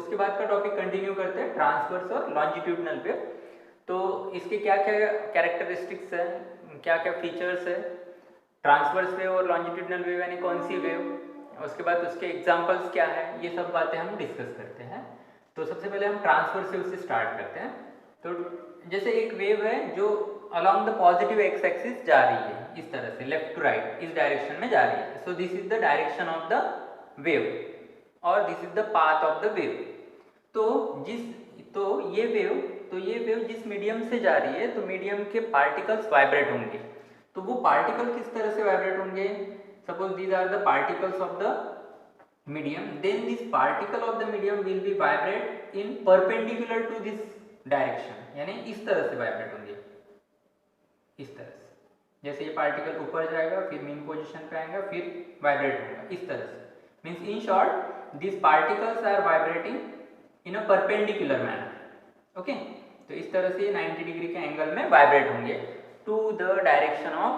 उसके बाद का टॉपिक कंटिन्यू करते हैं, ट्रांसवर्स और लॉन्जिट्यूडनल वेव। तो इसके क्या क्या कैरेक्टरिस्टिक्स है, क्या क्या फीचर्स है, ट्रांसवर्स वेव और लॉन्जिट्यूडनल वेव यानी कौन सी वेव, उसके बाद उसके एग्जांपल्स क्या है, ये सब बातें हम डिस्कस करते हैं। तो सबसे पहले हम ट्रांसवर्स वेव से स्टार्ट करते हैं। तो जैसे एक वेव है जो along the positive x axis जा रही है, इस तरह से लेफ्ट टू राइट इस डायरेक्शन में जा रही है। So this is the direction of the wave और this is the path of the wave. तो ये वेव जिस मीडियम से जा रही है, तो मीडियम के पार्टिकल्स वाइब्रेट होंगे। तो वो पार्टिकल किस तरह से वाइब्रेट होंगे, suppose these are the particles of the medium, then this particle of the medium will be vibrate in perpendicular to this direction, यानी इस तरह से वाइब्रेट होंगे, इस तरह से। जैसे ये पार्टिकल ऊपर जाएगा, फिर मेन पोजीशन पे आएगा, फिर वाइब्रेट होगा इस तरह से। Means in short this particles are vibrating in a perpendicular manner. Okay, तो इस तरह से 90 डिग्री के एंगल में वाइब्रेट होंगे to the direction of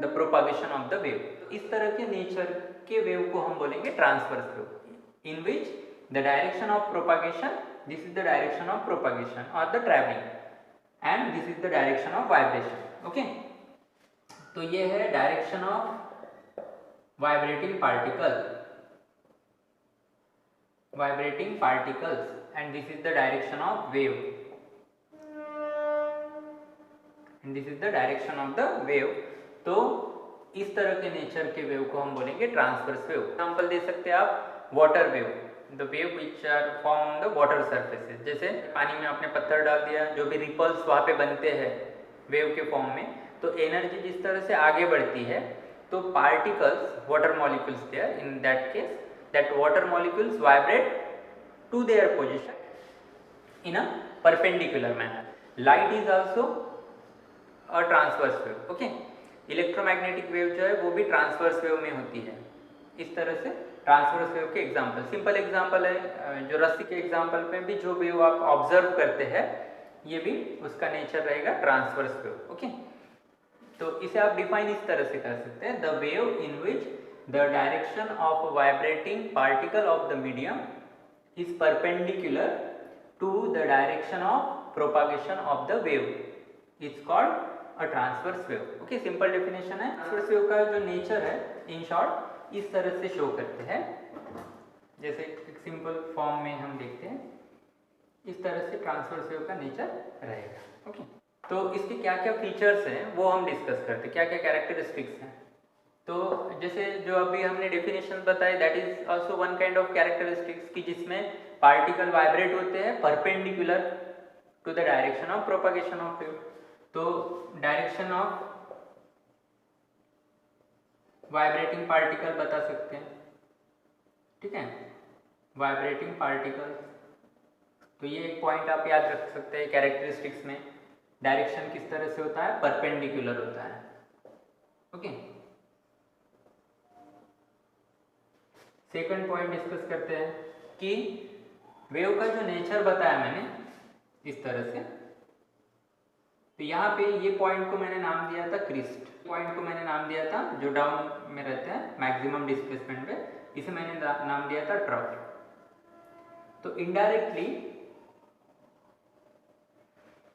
the propagation of the wave. इस तरह के नेचर के वेव को हम बोलेंगे transverse wave, in which the direction of propagation, this is the direction of propagation और the travelling, and this is the direction of vibration. Okay, तो ये है direction of vibrating particles and this is the direction of wave, and this is the direction of the wave. तो इस तरह के nature के wave को हम बोलेंगे ट्रांसवर्स वेव। एग्जांपल दे सकते हैं आप, water wave, the wave which are form on the water surfaces. जैसे पानी में आपने पत्थर डाल दिया, जो भी रिपल्स वहाँ पे बनते हैं वेव के फॉर्म में, तो एनर्जी जिस तरह से आगे बढ़ती है, तो particles, water molecules there, in that case that water molecules vibrate to their position in a perpendicular manner. Light is also a transverse wave. Okay, electromagnetic wave जो है वो भी ट्रांसवर्स वेव में होती है। इस तरह से ट्रांसवर्स वेव के एग्जांपल, सिंपल एग्जांपल है जो रस्सी के एग्जांपल पे भी जो वेव आप ऑब्जर्व करते हैं, ये भी उसका नेचर रहेगा ट्रांसवर्स वेव। ओके, तो इसे आप डिफाइन इस तरह से कर सकते हैं, the wave in which the direction of vibrating particle of the medium is perpendicular to the direction of propagation of the wave is called a transverse wave. Okay, simple definition है। Transverse wave का जो nature है, in short इस तरह से show करते हैं। जैसे एक सिंपल फॉर्म में हम देखते हैं, इस तरह से ट्रांसवर्स वेव का नेचर रहेगा। ओके, तो इसके क्या क्या फीचर्स हैं वो हम डिस्कस करते हैं, क्या क्या कैरेक्टरिस्टिक्स हैं। तो जैसे जो अभी हमने डेफिनेशन बताए, that is also one kind of characteristics की जिसमें पार्टिकल वाइब्रेट होते हैं perpendicular to the direction of propagation of wave. तो डायरेक्शन ऑफ वाइब्रेटिंग पार्टिकल बता सकते हैं, ठीक है, वाइब्रेटिंग पार्टिकल। तो ये एक पॉइंट आप याद रख सकते हैं कैरेक्टरिस्टिक्स में, डायरेक्शन किस तरह से होता है, परपेंडिकुलर होता है। ओके, सेकंड पॉइंट डिस्कस करते हैं कि वेव का जो नेचर बताया मैंने इस तरह से, तो यहाँ पे ये पॉइंट को मैंने नाम दिया था क्रिस्ट, पॉइंट को मैंने नाम दिया था जो डाउन में रहते हैं मैक्सिमम डिस्प्लेसमेंट पे, इसे मैंने नाम दिया था ट्रफ। तो इनडायरेक्टली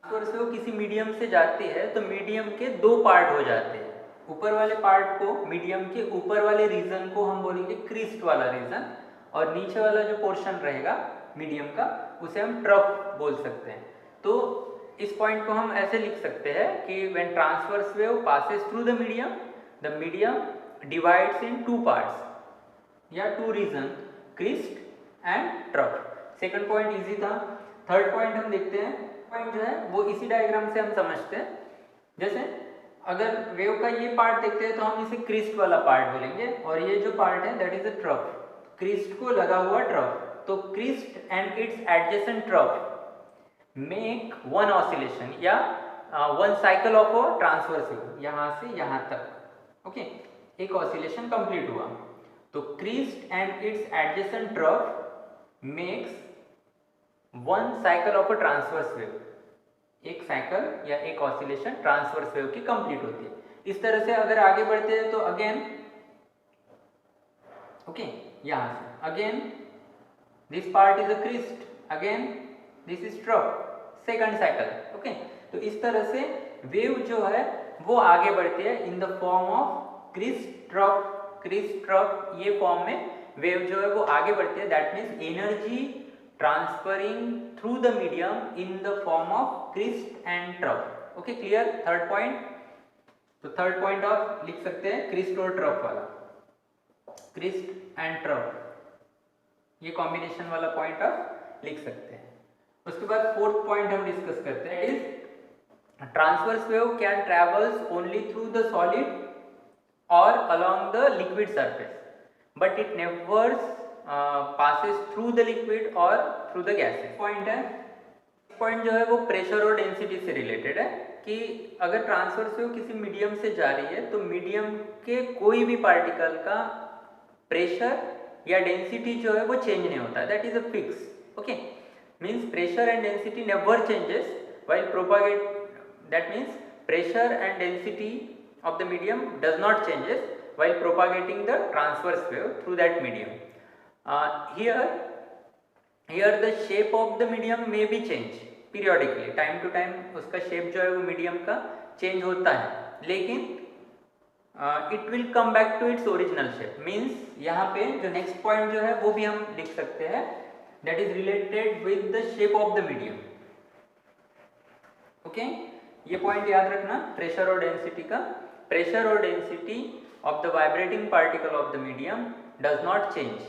वो किसी मीडियम से जाती है तो मीडियम के दो पार्ट हो जाते हैं। ऊपर वाले पार्ट को, मीडियम के ऊपर वाले रीजन को हम बोलेंगे क्रिस्ट वाला रीजन, और नीचे वाला जो पोर्शन रहेगा मीडियम का, उसे हम ट्रफ बोल सकते हैं। तो इस पॉइंट को हम ऐसे लिख सकते हैं कि when transverse wave passes through the medium divides in two parts या two region, crest and trough. Second point easy था। थर्ड पॉइंट हम देखते हैं, पॉइंट जो है वो इसी डायग्राम से हम समझते हैं। जैसे अगर वेव का ये पार्ट देखते हैं तो हम इसे क्रिस्ट वाला पार्ट बोलेंगे, और ये जो पार्ट है that is a trough, crest को लगा हुआ ट्रफ। तो crest and its adjacent trough make one oscillation या one cycle of a transverse wave, यहाँ से यहाँ तक। ओके, एक ऑसिलेशन कंप्लीट हुआ। तो crest and its adjacent trough makes one cycle of a transverse wave, एक साइकिल या एक ऑसिलेशन ट्रांसवर्स वेव की कंप्लीट होती है। इस तरह से अगर आगे बढ़ते हैं तो अगेन, ओके, यहाँ से again this part is a crest, again this is trough, second cycle. Okay, तो इस तरह से वेव जो है वो आगे बढ़ती है in the form of crest trough, ये फॉर्म में वेव जो है वो आगे बढ़ती है। That means energy transferring through the medium in the form of crest and trough. Okay, clear? Third point, तो थर्ड पॉइंट आप लिख सकते हैं क्रिस्ट और ट्रफ वाला, क्रिस्ट एंड ट्रफ, ये कॉम्बिनेशन वाला पॉइंट आप लिख सकते हैं। उसके बाद फोर्थ पॉइंट हम डिस्कस करते हैं, is transverse wave can travels only through the solid और along the liquid surface, but it never passes through the liquid or through the gases। Point है, पॉइंट जो है वो प्रेशर और डेंसिटी से रिलेटेड है कि अगर ट्रांसवर्स वेव किसी मीडियम से जा रही है तो मीडियम के कोई भी पार्टिकल का प्रेशर या डेंसिटी जो है वो चेंज नहीं होता है, that is a fix. Okay, means pressure and density never changes while propagate, that means pressure and density of the medium does not changes while propagating the transverse wave through that medium। Here the shape of the medium may be changed periodically, time to time उसका shape जो है वो medium का change होता है, लेकिन it will come back to its original shape। means यहाँ पे जो next point जो है वो भी हम लिख सकते हैं, that is related with the shape of the medium। okay, ये पॉइंट याद रखना प्रेशर और डेंसिटी का। प्रेशर और density of the vibrating particle of the medium does not change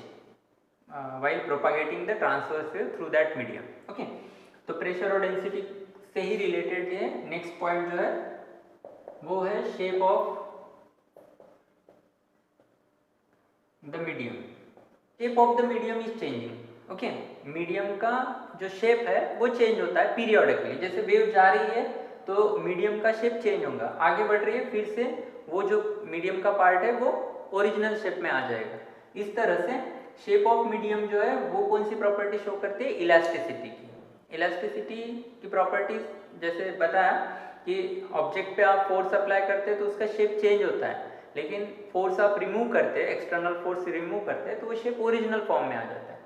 while propagating the transverse wave through that medium. Okay, तो pressure और density से ही रिलेटेड ये नेक्स्ट पॉइंट जो है वो है shape of the medium. Shape of the medium is changing. Okay, medium का जो शेप है वो चेंज होता है पीरियोडिकली, जैसे वेव जा रही है तो मीडियम का शेप चेंज होगा, आगे बढ़ रही है फिर से वो जो मीडियम का पार्ट है वो ओरिजिनल शेप में आ जाएगा। इस तरह से शेप ऑफ मीडियम जो है वो कौन सी प्रॉपर्टी शो करती है? इलास्टिसिटी की। इलास्टिसिटी की प्रॉपर्टीज जैसे बताया कि ऑब्जेक्ट पे आप फोर्स अप्लाई करते हैं तो उसका शेप चेंज होता है, लेकिन फोर्स आप रिमूव करते हैं, एक्सटर्नल फोर्स रिमूव करते हैं तो वो शेप ओरिजिनल फॉर्म में आ जाता है।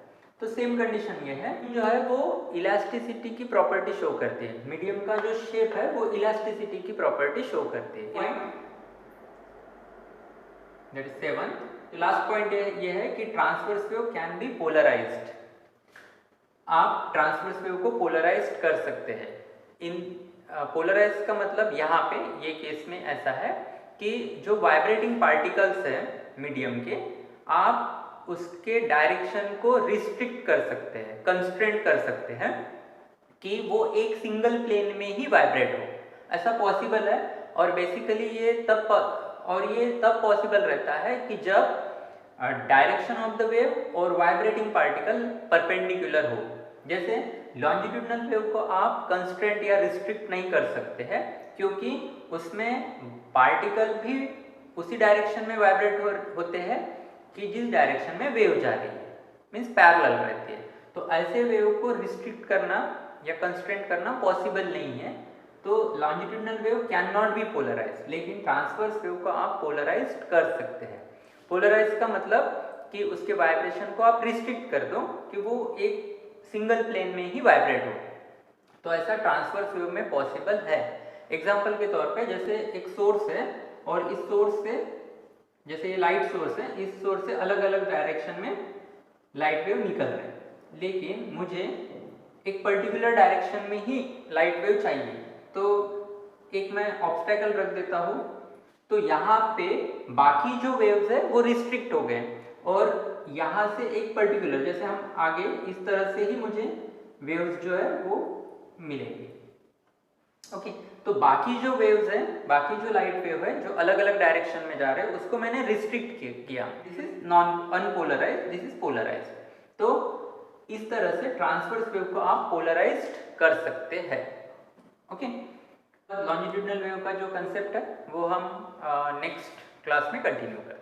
तो सेम कंडीशन ये है, जो है वो इलास्टिसिटी की प्रॉपर्टी शो करती है, मीडियम का जो शेप है वो इलास्टिसिटी की प्रॉपर्टी शो करती है। That is 7th। Last point ये है कि transverse wave can be polarised. आप ट्रांसवर्स वेव को पोलराइज्ड कर सकते हैं। इन पोलराइज का मतलब यहाँ पे ये केस में ऐसा है कि जो वाइब्रेटिंग पार्टिकल्स है मीडियम के, आप उसके डायरेक्शन को रिस्ट्रिक्ट कर सकते हैं, कंस्ट्रेंट कर सकते हैं कि वो एक सिंगल प्लेन में ही वाइब्रेट हो, ऐसा पॉसिबल है। और बेसिकली ये तब पॉसिबल रहता है कि जब डायरेक्शन ऑफ द वेव और वाइब्रेटिंग पार्टिकल परपेंडिकुलर हो। जैसे लॉन्जिट्यूडनल वेव को आप कंस्ट्रेंट या रिस्ट्रिक्ट नहीं कर सकते हैं क्योंकि उसमें पार्टिकल भी उसी डायरेक्शन में वाइब्रेट होते हैं कि जिस डायरेक्शन में वेव जा रही है, मीन्स पैरेलल रहती है। तो ऐसे वेव को रिस्ट्रिक्ट करना या कंस्ट्रेंट करना पॉसिबल नहीं है। तो longitudinal wave can not be polarised, लेकिन ट्रांसवर्स वेव को आप पोलराइज्ड कर सकते हैं। पोलराइज का मतलब कि उसके वाइब्रेशन को आप रिस्ट्रिक्ट कर दो कि वो एक सिंगल प्लेन में ही वाइब्रेट हो। तो ऐसा ट्रांसवर्स वेव में पॉसिबल है। एग्जाम्पल के तौर पे जैसे एक सोर्स है और इस सोर्स से, जैसे ये लाइट सोर्स है, इस सोर्स से अलग अलग डायरेक्शन में लाइट वेव निकल रहे हैं, लेकिन मुझे एक पर्टिकुलर डायरेक्शन में ही लाइट वेव चाहिए। तो एक मैं ऑब्स्टेकल रख देता हूँ, तो यहाँ पे बाकी जो वेव्स है वो रिस्ट्रिक्ट हो गए और यहाँ से एक पर्टिकुलर, जैसे हम आगे इस तरह से ही मुझे वेव्स जो है वो मिलेंगे। ओके, तो बाकी जो वेव्स हैं, बाकी जो लाइट वेव है जो अलग अलग डायरेक्शन में जा रहे हैं उसको मैंने रिस्ट्रिक्ट किया। This is non unpolarise, this is polarise. तो इस तरह से ट्रांसवर्स वेव को आप पोलराइज्ड कर सकते हैं। ओके, लॉन्जिट्यूडनल वेव का जो कंसेप्ट है वो हम नेक्स्ट क्लास में कंटिन्यू करें।